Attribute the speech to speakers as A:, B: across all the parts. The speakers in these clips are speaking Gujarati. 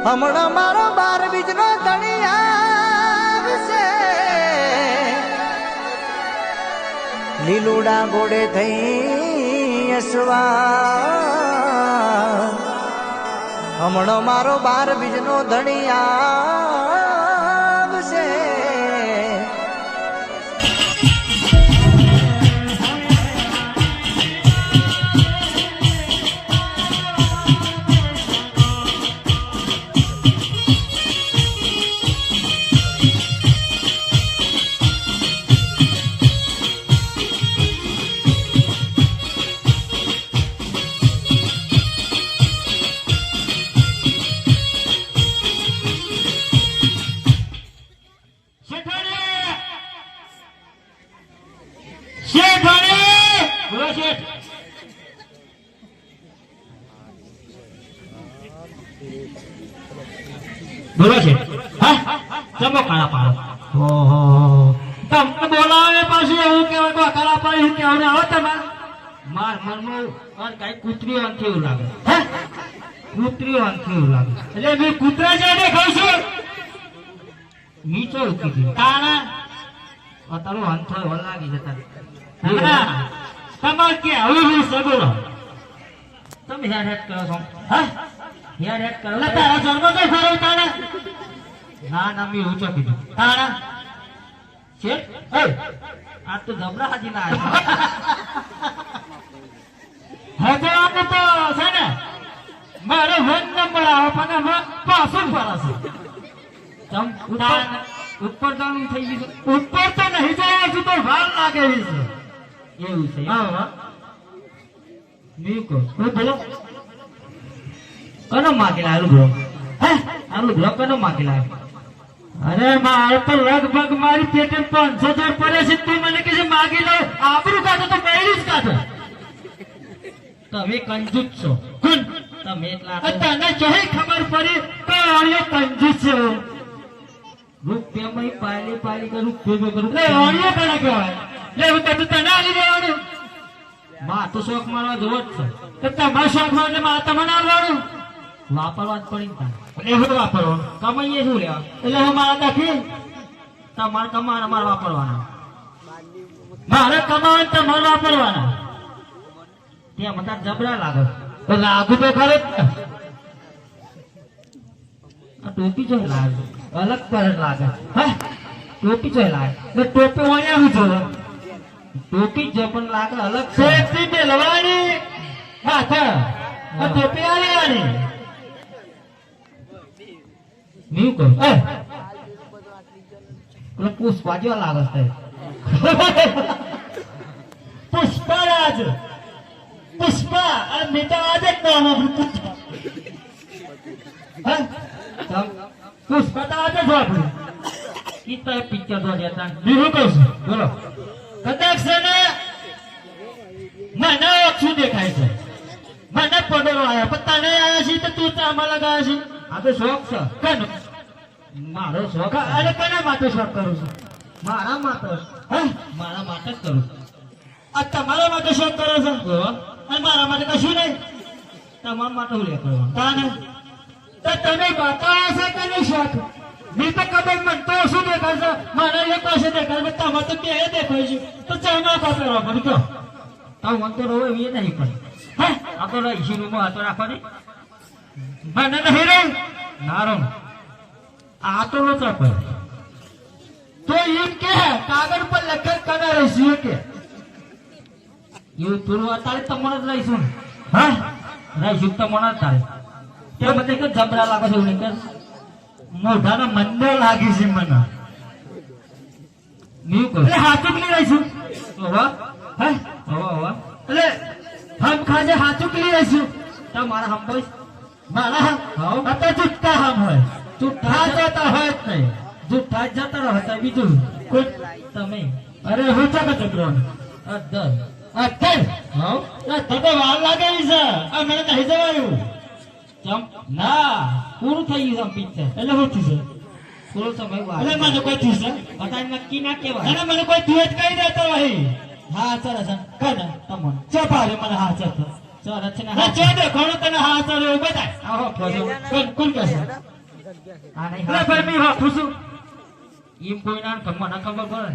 A: હમણાં મારો 12 બીજનો ધણી આવશે લીલુડા ગોડે થઈ અસવાર હમણાં મારો 12 બીજનો ધણી આવશે
B: બોલો છે હા જમો કાળા પાડો ઓહો તમને બોલાવે પાછું એવું કેવું તો કાળા પાડી હું કેવું આવો તમાર માર મરમો ઓર કઈ કૂતરીઓ અંથી એવું લાગે હે કૂતરીઓ અંથી એવું લાગે એટલે મે કૂતરા જાડે ખાઉં છું નીચો ઉકી દી તાણા અતારો અંથો વળ લાગી જતા ના તમાર કે હવે હું સગોળો તમે હેડ હેડ કરો છો હા યાર હેડ કરો લે તારા જન્મ તો ફરો તાણા ના ના મી ઊંચો કીધું તાણા છે એ આ તો જબરા હાજી ના આવ્યો હે તો આપ તો છે ને મારો ફોન નંબર આવો પણ પાછું ફરાશે તમ ઉપર જવાનું થઈ ગયું ઉપર તો નહીં જવા છું તો વાર લાગે છે એવું છે હા મી કો બોલો કનો માગેલા આલુ બ્રો હે આલુ બ્રો કનો માગેલા અરે મારે તો લગભગ મારી પેટે 500 પડે છે તું મને કે માગી લો આબરૂ કાઢો તો પહેલી જ કાઢો તમે કંજૂસ છો કોણ તમે એટલા તને જોઈ ખબર પડી તો ઓળિયો કંજૂસ છે રૂપિયામાં પાલી પાલી કરું ભેગો કરું લે ઓળિયો કણા કહેવાય લે હું તો તને આલી દેવાનું માં તો શોખ મારવા જોવો જ છે તો તમારો શોખ માં એટલે માં તમને આવવાનું વાપરવા જ પડી એટલે શું વાપરવાનું કમાઈએ શું લેવા એટલે હું મારા દાખી તમારે કમાવાના મારે વાપરવાના મારે કમાવા તમારે વાપરવાના ત્યાં બધા જબરા લાગે તો લાગુ તો ખરે આ ટોપી જો લાગે અલગ પર લાગે હે ટોપી જો લાગે ટોપી વાળ્યા હું જોવે ટોપી જો પણ લાગે અલગ સેફટી મેલવાની હા આ ટોપી આલેવાની ન્યુ કો એ પેલો પુષ્પા જેવા લાગે છે પુષ્પરાજ પુષ્પા આ મેટા આજે જ નામ આપણું પુષ્પા પુષ્પા તો આજે જ આપણું ઈ તો પિક્ચર જો જતા બીજું કહું છું બોલો કદાચ છે ને મને ઓછું દેખાય છે મને પડેલો આવ્યા પણ તને આવ્યા છે તો તું ચામાં લગાવ્યા છે આ તો શોખ છે કનો મારો શોખ અરે કના માટે શોખ કરું છું મારા માટે હે મારા માટે જ કરું આ તમારા માટે શોખ કરો છો અને મારા માટે કશું નહીં તમારા માટે હું લે કરવા તાને તો તમે બતાવો છો કે નહીં શોખ મેં તો કદમ મન તો શું દેખાય છે મારા એક પાસે દેખાય તમારે તો બે દેખાય છે તો ચામાં કાપેવા પણ કયો તાવ મન તો રોવે એ નહીં પણ હે આ તો રહી રૂમમાં હાથો રાખવાની મને નહીં રહી નારો આ તો નતો પર તો એમ કે કાગળ પર લખત કના રહીશું કે એવું પૂરું અત્યારે તમને જ રહીશું હા રહીશું તમને જ તારે તે બધે કે જબરા લાગે છે એવું નહીં મોઢાના મંદો લાગી છે મને ન્યુ કો એટલે હાથું કલી રહીશું ઓવા હે ઓવા એટલે હમ ખાજે હાથું કલી રહીશું તો મારા હમ બોય મારા હમ અત્યારે જુઠ્ઠા હમ હોય જુઠ્ઠા જતા હોય જ નહીં જુઠ્ઠા જતા રહો તો બીજું કોઈ તમે અરે હું ચાક ચક્રો અધર અધર હા તને વાર લાગે છે આ મને નહીં જવાયું ચમ ના પૂરું થઈ ગયું પિક્ચર એટલે શું થયું પૂરો સમય વાર એટલે મને કોઈ થયું છે બતાવી નક્કી ના કેવાય અને મને કોઈ થયું જ કહી દેતો ભાઈ હા સર સર કને તમને ચપારે મને હા ચપ સર રચના હા ચે દે કોણ તને હા સર એવું બતાય આહો કોણ કોણ કહે આ નહીં અરે ભાઈ મી હાથું છું એમ કોઈ ના મને ખબર પડે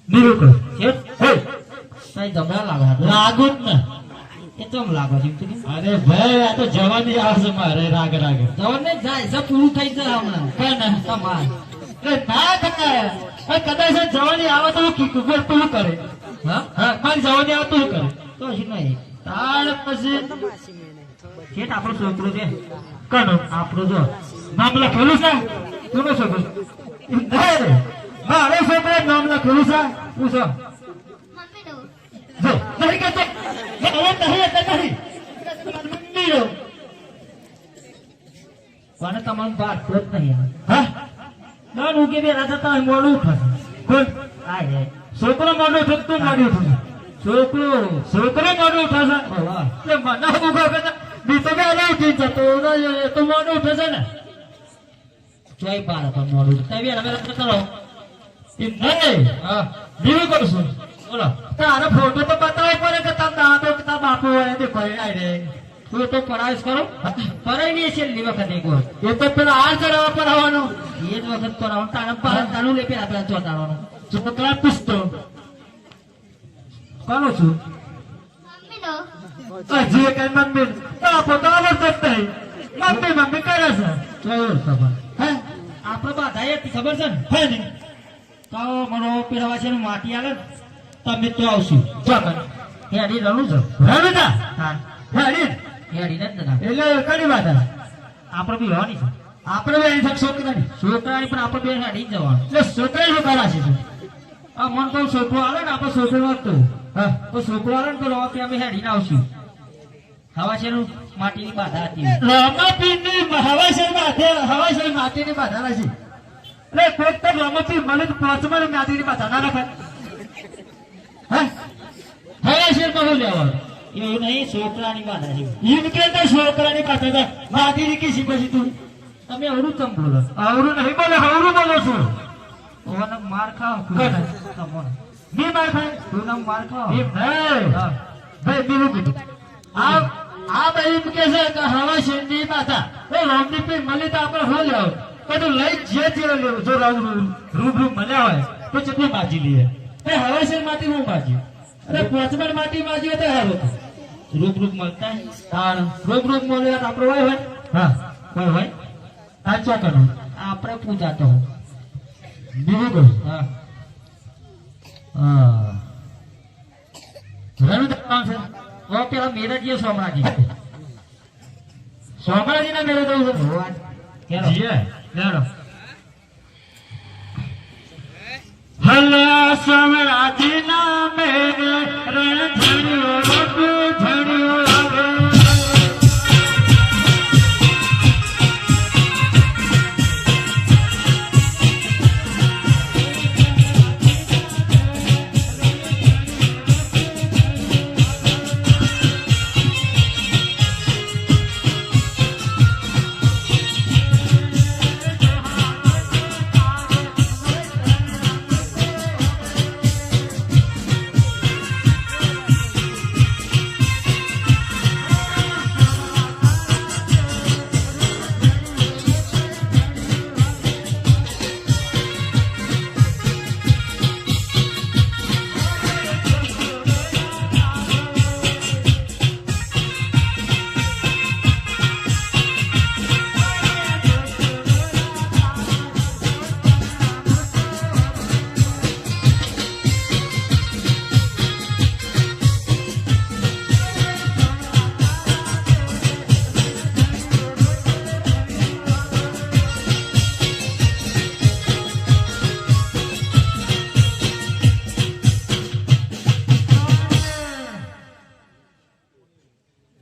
B: બીરું કર હે તઈ જબરા લાગુ જ ને એ તો લાગો છે અરે ભાઈ આ તો જવાની આવશે મારે રાગ જવાન ને જાય સબ પૂરું થઈ જાય હમણાં કઈ ના તમાર ના કદાચ કદાચ જવાની આવે તો કુકર તું કરે હા મારી જવાની આવે તું કરે તો શું નહીં તાર પછી કેટ આપણો છોકરો છે કનો આપણો જો નામ લખેલું છે કોનો છોકરો મારો છોકરો નામ લખેલું છે પૂછો જો નહીં કે તમારું બાર જ નહીં હા ના ઉકે બે રાજા મોડું થશે કોણ આ છોકરો મોડું થશે તું મોડું થશે છોકરો મોડું થશે એટલે મને ઉભા કરતા બી તો બે ઉઠી જતો તો મોડું થશે ને ચોઈ બાર પણ મોડું તમે હવે કરો એમ નહીં હા બીજું કરશું બોલો તારો ફોટો તો બતાવો પડે કે તાર દાદો કે તાર બાપુ હોય તે ભણાય રે તું તો પરાયસ કરો પરાય નહીં છેલ્લી વખત એક એ તો પેલા આ ચડાવવા પર આવવાનો એ જ વખત પરાવવાનું તારા પાર તારું લે પેલા પેલા ચોટાડવાનું છોકરા પૂછતો કોનો છું હજી કઈ મમ્મી બાપો તો આવડતો જ નહીં મમ્મી કરે છે જોયું ખબર હે આપણે બધા હતી ખબર છે ને હે ને તો મને પેલા છે માટી આવે ને તમે તો આવશું ચોકન હેડી રણું છો રણું હા હેડી હેડી ને એટલે કડી વાત આપણે બી હોવાની છે આપણે બે અહીં છોકરાની પણ આપણે બે હેડી જવાનું એટલે છોકરા શું કરાશે આ મન કહું છોકરો આવે ને આપણે છોકરો વાગતો હા તો છોકરો આવે ને તો રવા કે અમે હેડીને આવશું હવાશેર માટીની બાધા હતી રમાપીની હવાશેર માટીની બાધા નથી એટલે કોઈક તો રમાપી મને પાંચમાં માટીની બાધા ના રખાય હવાશેર કહું લેવાનું એવું નહીં છોકરાની બાધા છે એમ કે છોકરાની બાધા હતા માટીની કીધી પછી તું તમે અવરું ચમ બોલો અવરું નહીં બોલો અવરું બોલો છો ઓને માર ખાવ મી માર ખાય તું માર ખાવ ભાઈ બીજું કીધું આ ભાઈ એમ કે છે કે હવા શેરની બાધા એ રામની પે મળી તો આપણે હો જાવ બધું લઈ જે લેવું જો રૂબરૂ મળ્યા હોય તો કેટલી બાજી લઈએ એ હવા શેર માંથી હું બાજી અરે પોચમણ માંથી બાજી હોય તો હારું રૂબરૂ મળતા રૂબરૂ મળે આપડે હોય હા કોઈ હોય આ ચોકનો આપણે પૂજાતો હોય બીજું કહું હા ઘણું કામ છે ઓ પેલા મેરેજ સોમરાજી ના મેરેજ હલો સોમરાજી ના મેરેજ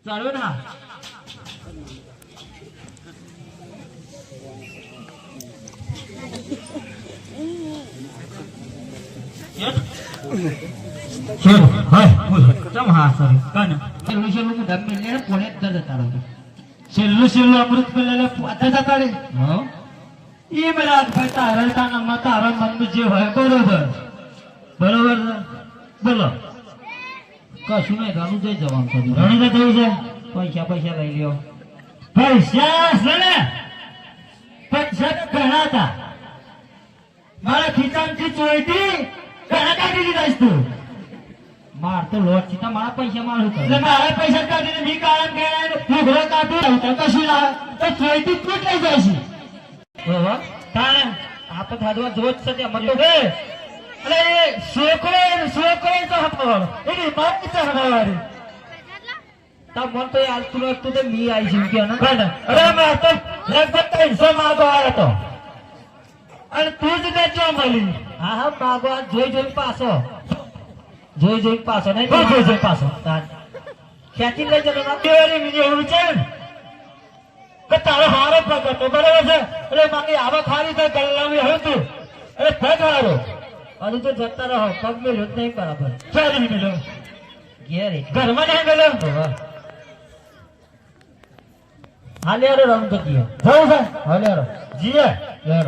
B: ચાલો ના છેલ્લું અમૃત પેલા પોતા જતા રે એ બધા તારા મન જે હોય બરોબર બોલો કશું નહીં રણું જઈ જવાનું રણું થયું છે પૈસા લઈ લ્યો પૈસા છે ને પૈસા તો ઘણા હતા મારા ખીચામાંથી ચોઈથી ઘણા કાઢી દીધા તું માર તો લોટ છે મારા પૈસા મારું એટલે મારા પૈસા કાઢીને મી કારણ કે ઘોડો કાઢું તો કશું ના તો ચોઈથી તૂટ લઈ જાય છે બરાબર તાણે આ તો ખાધવા જોત છે તે મતો કે અરે છોકરો તો હતો એની બાપ કે હવારી તા મન તો યાર તું તો મી આવી છે કે ના અરે મેં તો લગભગ 300 માંગો આવ્યો તો અને તું જ બેચો મળી હા હા માંગો જોઈ પાછો નહીં જોઈ પાછો ખેંચી લઈ જતો ના કેરી બીજી એવું છે કે તારો હારો પ્રગટો બરાબર છે એટલે મારી આવક હારી થાય ગલ્લામી હતું એટલે પગ હારો હજુ તો જતા રહો પગ મેળ્યો જ નહીં બરાબર ક્યારે મેળ્યો ઘેર ઘરમાં નહીં મેળ્યો હાલે યાર રમ તો જીએ જવું છે હાલે યાર જીએ યાર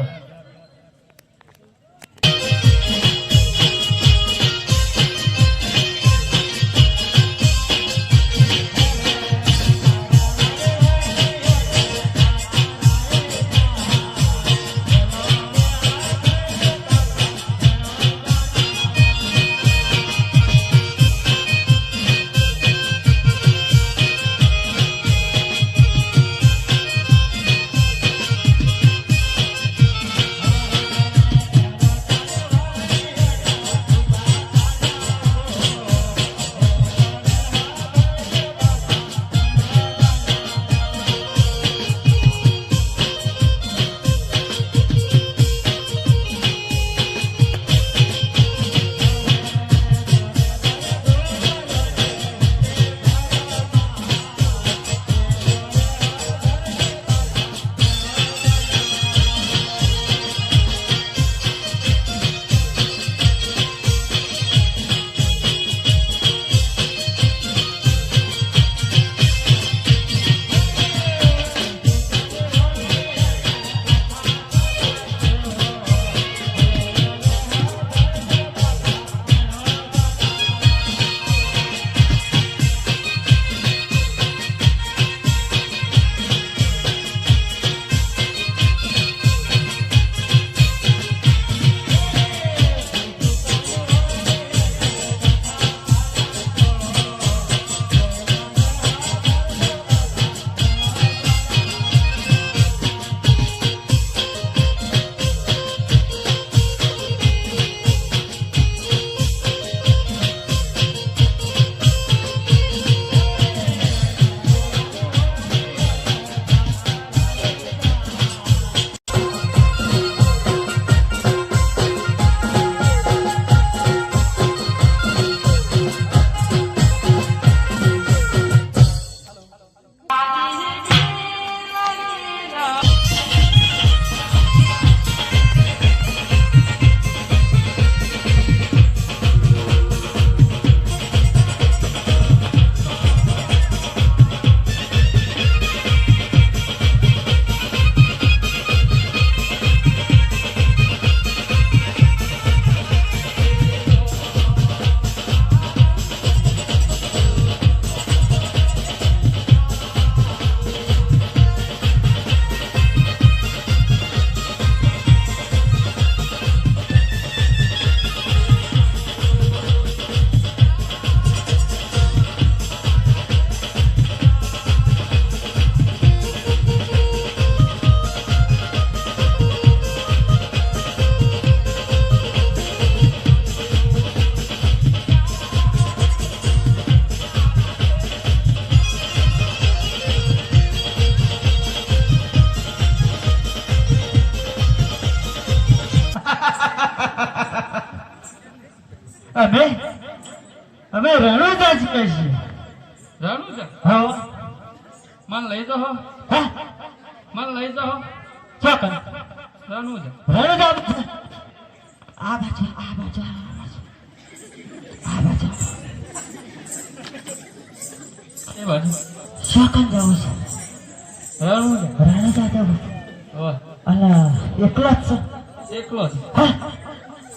B: અમે રણુજા જ કહીએ.
C: રણુજા?
B: હા.
C: મન લઈ જાઓ.
B: હા?
C: મન લઈ જાઓ.
B: શું કરે?
C: રણુજા.
B: રણુજા આ બાજુ આ બાજુ આ બાજુ
C: એ બાજુ
B: શું કામ જવું છે?
C: રણુજા.
B: રણુજા જવું.
C: ઓહ,
B: અલા એકલો જ છે?
C: એકલો જ.
B: હા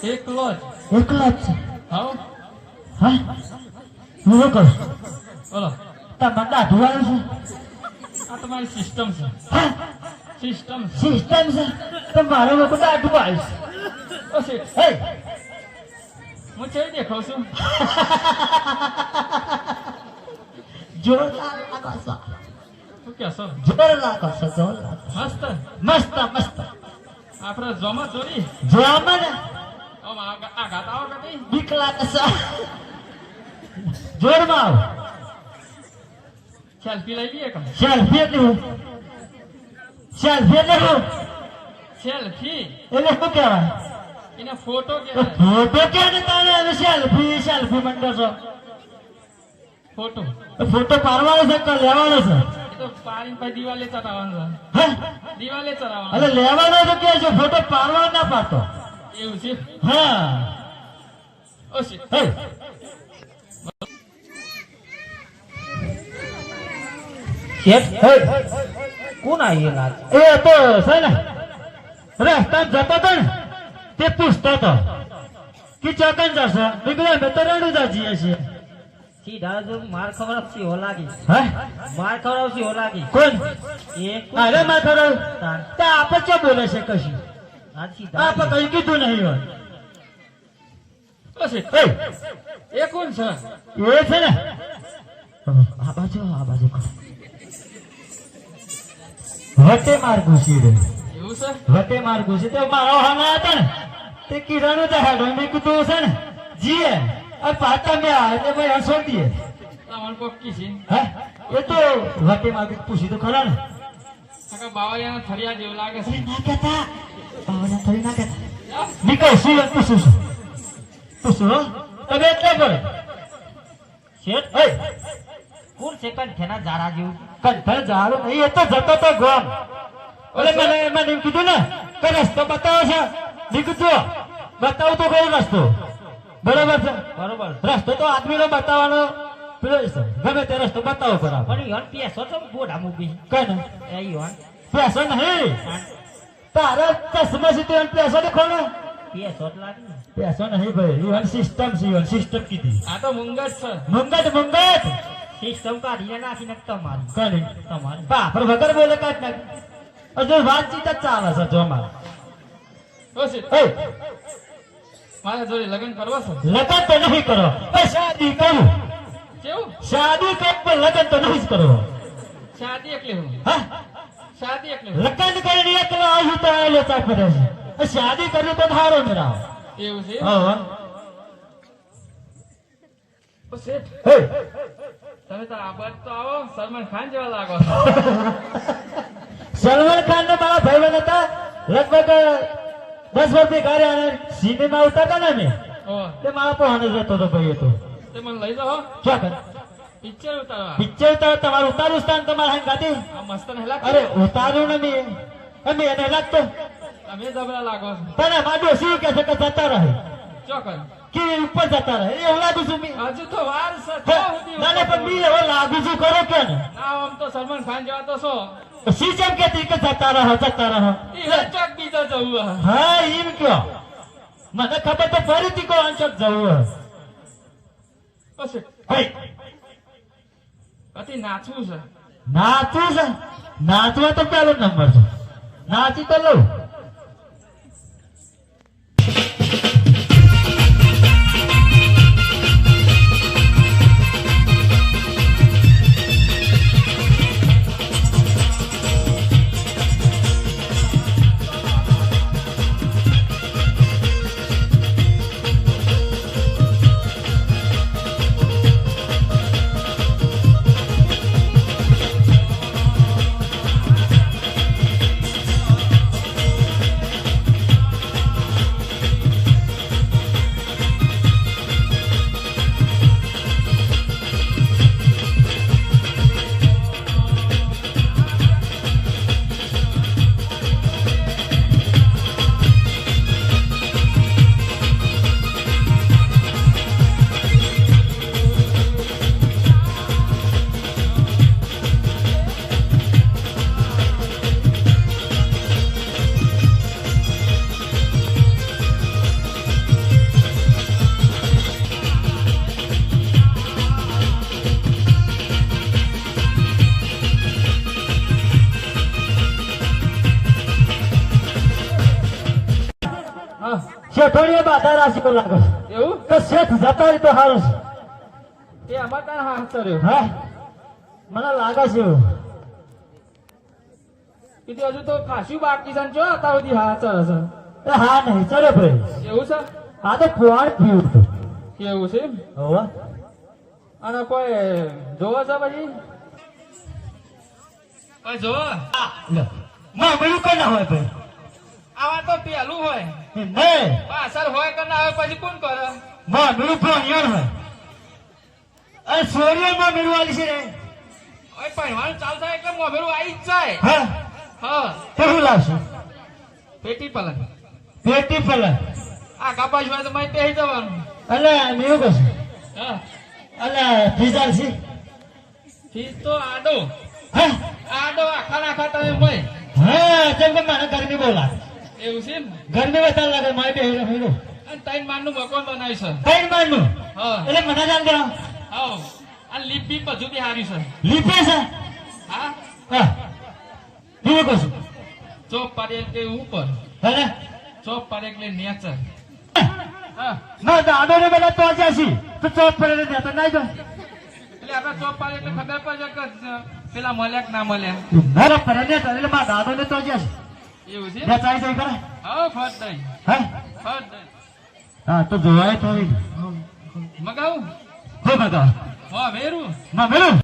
C: એકલો જ.
B: એકલો જ છે.
C: હાઉ
B: હા હું કરું
C: બોલો.
B: તમને દાઢું આવ્યું છે?
C: આ તમારી સિસ્ટમ છે
B: હા
C: સિસ્ટમ છે
B: સિસ્ટમ છે તો મારો લોકો દાઢું પાડીશ
C: ઓ શેઠ
B: હે
C: હું કેવી દેખાવ છું
B: જોરદાર લાગો છો
C: શું કહેશો
B: જોર લાગો છો જોર લાગો
C: મસ્ત
B: મસ્ત મસ્ત
C: આપણે જોમાં જોડી
B: જોવા મને
C: આમ આ ઘાત આવો કદી
B: બીક લાગે છે જોરમાં આવો
C: સેલ્ફી લઈ લઈએ કે
B: સેલ્ફી એટલે હું સેલ્ફી એટલે હું
C: સેલ્ફી
B: એટલે શું કહેવાય
C: એને ફોટો કહેવાય
B: ફોટો કે ને તારે હવે સેલ્ફી સેલ્ફી મંડો છો
C: ફોટો
B: ફોટો પાડવાનો છે કે લેવાનો છે
C: એ તો પાડીને પછી દિવાલે ચડાવવાનો
B: હે
C: છે દિવાલે ચડાવવાનો
B: એટલે લેવાનો તો કે છે ફોટો પાડવાનો ના પાડતો
C: એવું છે
B: હા
C: ઓ શેઠ
B: હે શેઠ હે કોણ આવી લાગ એ તો છે ને રસ્તા જતો તો ને તે પૂછતો તો કે ચોકન જશે મેં કીધું અમે તો રણુદા જઈએ છીએ
A: સીધા જો માર ખવડાવશી હો લાગી
B: હે
A: માર ખવડાવશી હો લાગી
B: કોણ
A: એ
B: અરે માં ખરો તે આપણે શું બોલે છે કશું
A: આ સીધા
B: આપણે કઈ કીધું નહીં હોય
C: ઓ શેઠ
B: એ
C: એ કોણ છે
B: એ છે ને આ બાજુ વટે માર ઘૂસી રે
C: એવું છે
B: વટે માર ઘૂસી તો મારો હાના હતા ને તે કિરણ તો હેડો મેં કીધું છે ને જીએ આ પાતા મેં આ એટલે ભાઈ હસો દીએ
C: તમારે પોકી છે
B: હે એ તો વટે માર પૂછી તો ખરા ને
C: કાકા બાવળિયાના થરિયા જેવું લાગે છે
B: ના કહેતા બાવળિયા થોડી ના કહેતા નીકળ શું પૂછું પૂછું તમે એટલે બોલે
A: શેઠ
B: હે
A: કોણ સેકન્ડ ખેના જારા જેવું
B: કંઠળ જારો નહીં એ તો જતો તો ગોમ ઓલે મને એમ કીધું ને કે રસ્તો બતાવો છે મેં કીધું બતાવું તો કયો રસ્તો બરોબર છે
A: બરોબર
B: રસ્તો તો આદમીનો બતાવવાનો પેલો છે ગમે તે રસ્તો બતાવો બરાબર
A: પણ યોન પેસો તો બોડા મૂકી
B: કઈ ને
A: એ યોન
B: પૈસો નહીં તારે ચશ્મા સીધો પૈસો દેખો ને
A: પેસો જ લાગે ને.
B: પૈસો નહીં ભાઈ યુવન સિસ્ટમ છે યુવન સિસ્ટમ કીધી
C: આ તો મુંગત છે
B: મંગત મંગત
A: સિસ્ટમ કાઢીને નાખીને તમારું
B: કઈ
A: તમારું
B: બાપર વગર બોલે કાઢ નાખ હજુ વાતચીત જ ચાલે છે જો મારે
C: ઓ શેઠ
B: એ
C: મારા જોડે લગ્ન કરવા છે
B: લગન તો નહીં કરો પણ શાદી કરું
C: કેવું
B: શાદી કર પણ લગન તો નહીં જ કરો
C: શાદી એકલી હું
B: હા
C: શાદી એકલી હું
B: લગન કરીને એકલો આવ્યું તો આવેલો ચા કરે છે શાદી કર્યું તો ધારો મેરાવ
C: એવું છે
B: હા
C: ઓ શેઠ
B: હે
C: તમે તો આ બાદ તો આવો સલમાન ખાન જેવા લાગો છો
B: સલમાન ખાન ને મારા ભાઈબંધ હતા લગભગ 10 વર્ષથી ઘરે અને સિનેમા ઉતારતા ને મેં
C: ઓ
B: તે મારા પણ જતો હતો ભાઈ તો
C: તે મને લઈ જાઓ
B: ચોકન
C: પિક્ચર ઉતારવા
B: પિક્ચર તો તમારું ઉતારું સ્થાન તમારા હાથ ગાતી
C: આ મસ્ત ને હેલા
B: અરે ઉતાર્યું ને મેં અમે એને લાગતો
C: તમે જબરા લાગો છો
B: તને માડો શું કે છે કે જતા રહે
C: ચોકન
B: કે ઉપર જતા રહે એવું લાગુ છું મેં
C: હજુ તો વાર છે
B: હે,
C: ક્યાં સુધી
B: ના ના, પણ મેં હવે લાગુ છું કરો કે ને
C: ના આમ તો સલમાન ખાન જેવા તો છો
B: સી જેમ કેતી કે જતા રહો
C: ઈ ચોક બીજો જવું હે.
B: હા એમ કયો મને ખબર તો ફરીથી કો અંચક જવું
C: ઓ શેઠ
B: હે
C: અતિ નાચવું છે
B: નાચવું છે નાચવા તો પેલો નંબર છે નાચી તો લઉં શેઠોડીએ બાધા રાશિઓ લાગે છે.
C: એવું
B: તો શેઠ જતા રહે તો સારું છે.
C: એ અમાર તાર હાથ કર્યો
B: હા મને લાગે છે એવું.
C: કીધું હજુ તો ખાસું બાકી છે ને જો અત્યાર સુધી હાથ ચડે છે.
B: એ હા નહીં ચલો ભાઈ.
C: એવું છે
B: આ તો પોવાણ પીવું હતું.
C: કેવું છે એમ?
B: હોવે.
C: અને કોઈ જોવો છે પછી કોઈ જોવો
B: લે. માં બધું કઈ ના હોય ભાઈ.
C: આવા તો પેલું હોય
B: એ નહીં
C: પાછળ હોય કે ના હોય પછી કોણ કરે
B: માં બધું ભણ્યા હોય. અરે સોરિયલમાં મેળવાલી છે ને.
C: ઓય પહેરવાનું ચાલુ થાય એટલે મોભેરું આવી જ જાય
B: હા
C: હા
B: તો શું લાવશે?
C: પેટી પલંગ
B: પેટી પેલા
C: આ કાપાસ હોય તો મારે પહેરી જવાનું
B: અલે મેં એવું કશું.
C: હા
B: અલે ફીજાર છે.
C: ફીસ તો આડો
B: હા
C: આડો આખા નાખા તમે હોય
B: હા કેમ કે મને ગરમી બહુ લાગે.
C: એવું છે ને
B: ગરમી વધારે લાગે મારે બે હીરો
C: અને ત્રણ માળનું મકાન બનાવ્યું છે
B: કઈ મારનું
C: હા
B: એટલે મને જાણ કરો
C: હા આ લીપ બી બધું બી હાર્યું છે
B: લીપે છે.
C: હા
B: હા બીજું કશું
C: ચોપ પાડે એટલે ઉપર
B: હે
C: ચોપ પાડે એટલે નેચર હા
B: ના દાદો ને બધા તો જશી તો ચોપ પડે ને તો નહીં જાય.
C: એટલે આપણે ચોપ પાડે એટલે ખબર પડે કે પેલા મળ્યા કે ના મળ્યા
B: મારા પડે ને એટલે મારા દાદો ને તો જશે
C: એવું છે
B: ત્યાં ચાઈ જાય કરે.
C: હા ફટ દઈ
B: હે
C: ફટ દઈ
B: હા તો જોવાય તો
C: મગાવું
B: હો બગા
C: હા વેરું
B: માં મેલું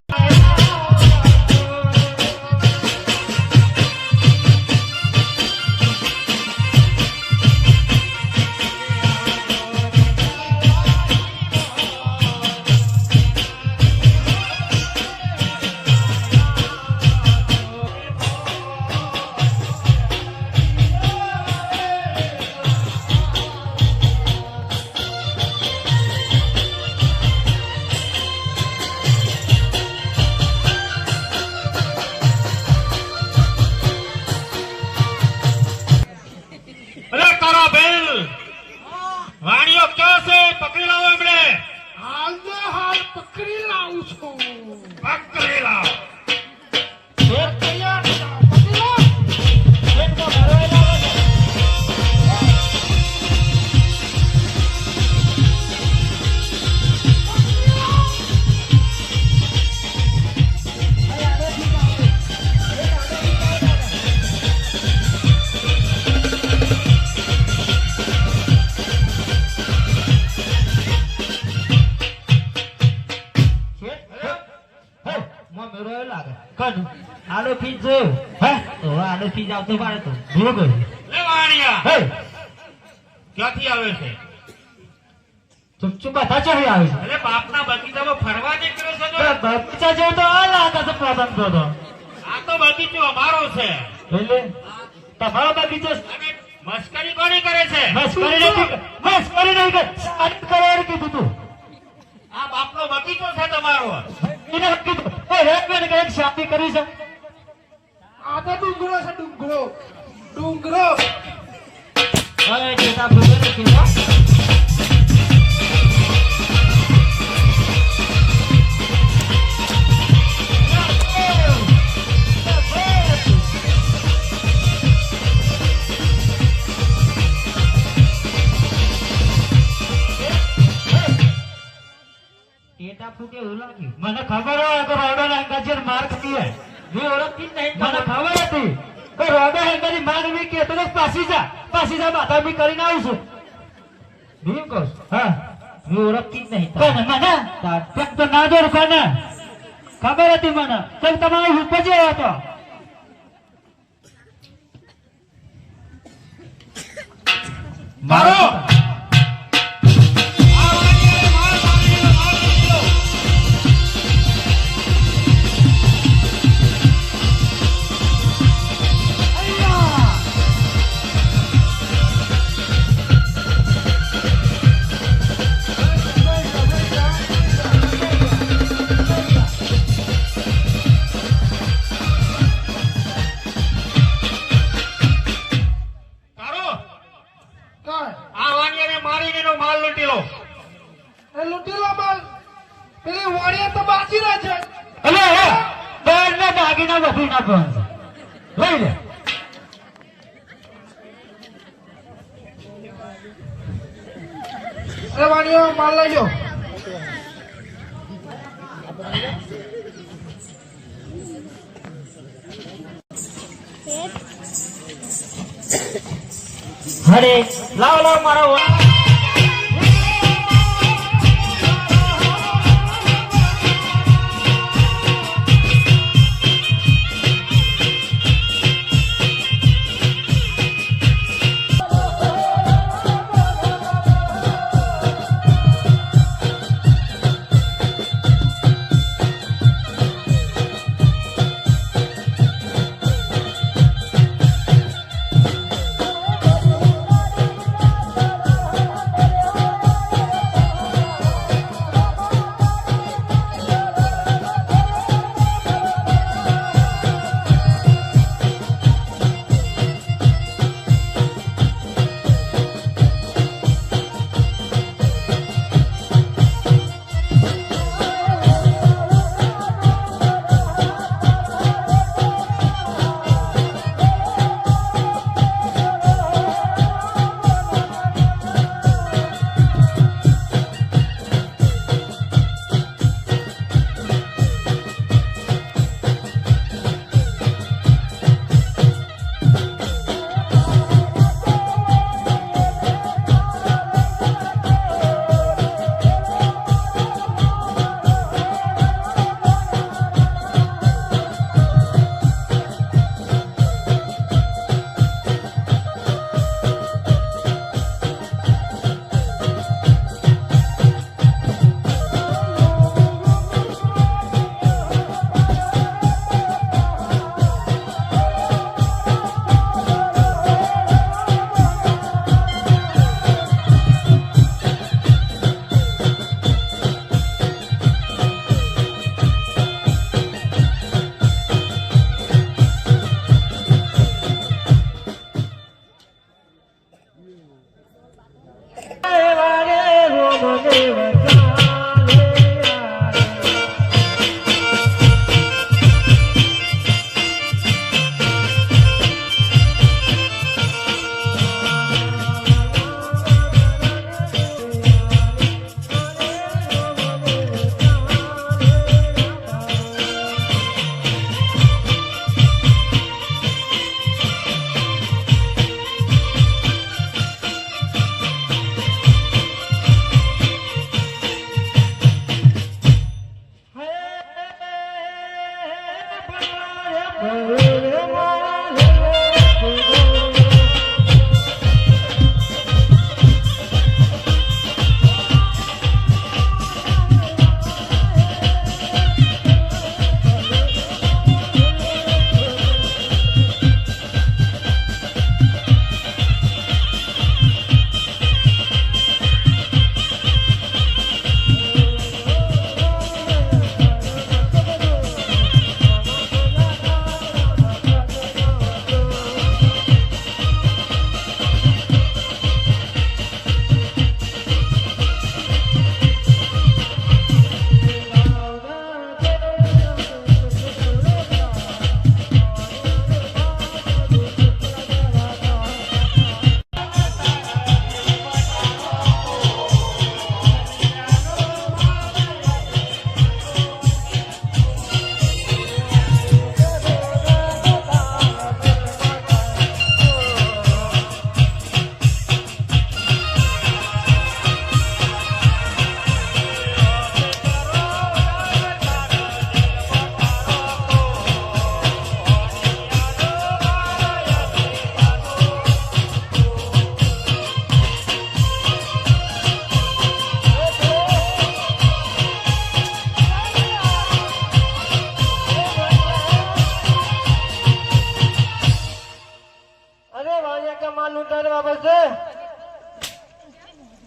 D: અરે તારા બેલ વાણીઓ ક્યાં છે? પકડી લાવો એમણે.
E: હાલ પકડી લાવું છું.
D: પકડી લાવો.
E: શેઠ તૈયાર છે. પકડી લો. શેઠમાં ભરવાઈ લાવે છે.
B: આલો ફીજ જોયો હે તો આલો ફીજ આવતો પાડે તો જોયો
D: લે વાણિયા.
B: હે
D: ક્યાંથી આવે છે?
B: ચૂપ બધા ચોરી આવે છે.
D: અરે બાપના બગીચામાં ફરવા નીકળ્યો છે તો?
B: બગીચા જેવું તો આ લાગે છે પ્રધાન તો
D: આ તો બગીચો અમારો છે.
B: એટલે તમારો બગીચો
D: અને મસ્કરી કોની કરે છે?
B: મસ્કરી નહીં કીધું તું
D: આ બાપનો બગીચો છે તમારો.
B: એને કીધું એ રેડમેન કે એક શાદી કરી છે.
E: આ તો ડુંગરો છે. ડુંગરો.
B: અરે જેતા ભૂલે ને કેવા મને ખબર હોય કે રોડો હેંગાજી માર્ક દીએ મેં ઓળખતી જ નહીં. મને ખબર હતી કે રોડો હેંગાજી માર્ક મી કે તો પાછી જા માથા બી કરીને આવું છું. ભીમ કહું હા મેં ઓળખતી જ નહીં. કોને મને તેમ તો ના જોર કોને ખબર હતી મને તેમ તમારો ઉપર જ હતો. મારો દાગીના બધું નાખવાનું છે. લઈ લે
E: અરે વાણીઓ માલ લઈ લો.
B: હરે લાવ લાવ મારો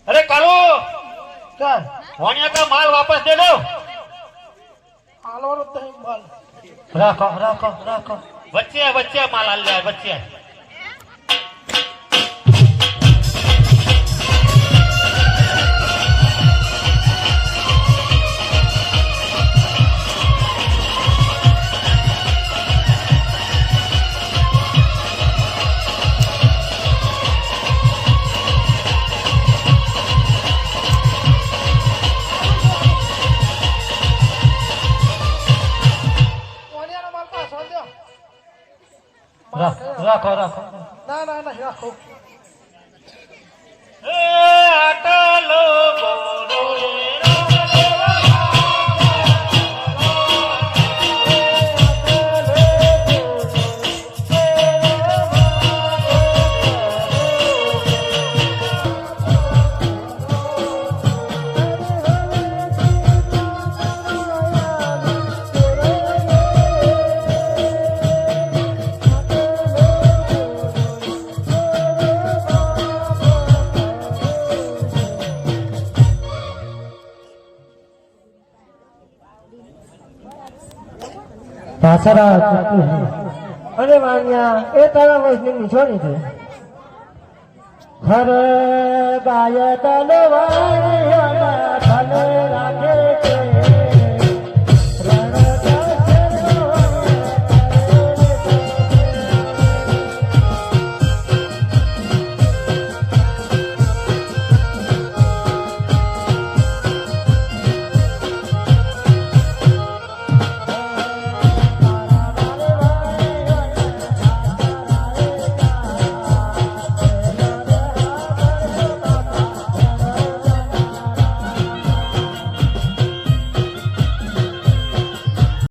D: अरे कालू
E: ચાલ
D: वाणिया का माल वापस दे दो
E: હાલવાનો તઈ માલ
B: રાખો રાખો રાખો
D: बच्चे माल हाल जाए बच्चे
B: રાખો રાખો
A: ના ના ના રાખો
D: એ આટલો ગોરો
B: અરે વાણિયા એ તારા વયસની નિશાની છે હરે ગાય તલવાર ધન રાખે